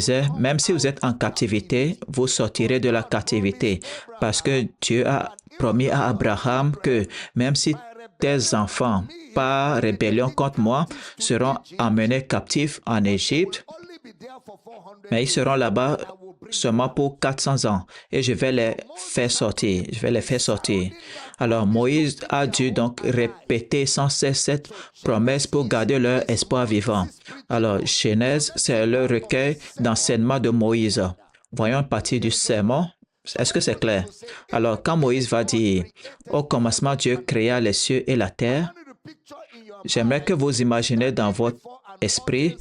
disait, même si vous êtes en captivité, vous sortirez de la captivité. Parce que Dieu a promis à Abraham que même si tes enfants, par rébellion contre moi, seront emmenés captifs en Égypte, mais ils seront là-bas seulement pour 400 ans et je vais les faire sortir. Je vais les faire sortir. Alors Moïse a dû donc répéter sans cesse cette promesse pour garder leur espoir vivant. Alors Genèse, c'est le recueil d'enseignements de Moïse. Voyons une partie du sermon. Est-ce que c'est clair? Alors quand Moïse va dire « Au commencement, Dieu créa les cieux et la terre », j'aimerais que vous imaginez dans votre esprit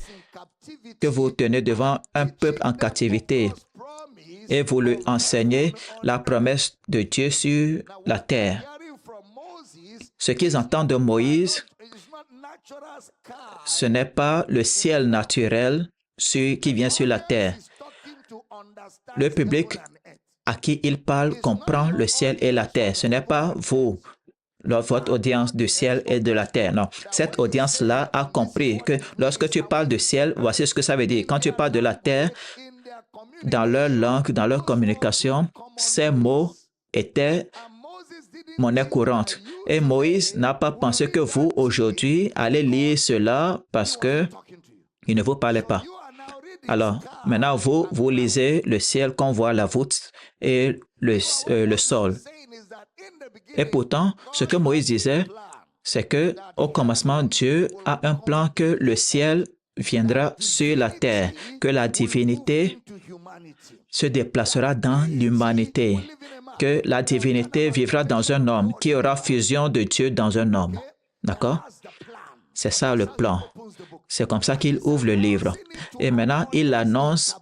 que vous tenez devant un peuple en captivité et vous lui enseignez la promesse de Dieu sur la terre. Ce qu'ils entendent de Moïse, ce n'est pas le ciel naturel qui vient sur la terre. Le public à qui il parle comprend le ciel et la terre. Ce n'est pas vous, votre audience du ciel et de la terre. Non, cette audience-là a compris que lorsque tu parles du ciel, voici ce que ça veut dire. Quand tu parles de la terre, dans leur langue, dans leur communication, ces mots étaient monnaie courante. Et Moïse n'a pas pensé que vous, aujourd'hui, allez lire cela parce que il ne vous parlait pas. Alors, maintenant, vous lisez le ciel qu'on voit, la voûte et le sol. Et pourtant, ce que Moïse disait, c'est que au commencement, Dieu a un plan que le ciel viendra sur la terre, que la divinité se déplacera dans l'humanité, que la divinité vivra dans un homme, qu'il y aura fusion de Dieu dans un homme. D'accord? C'est ça le plan. C'est comme ça qu'il ouvre le livre. Et maintenant, il annonce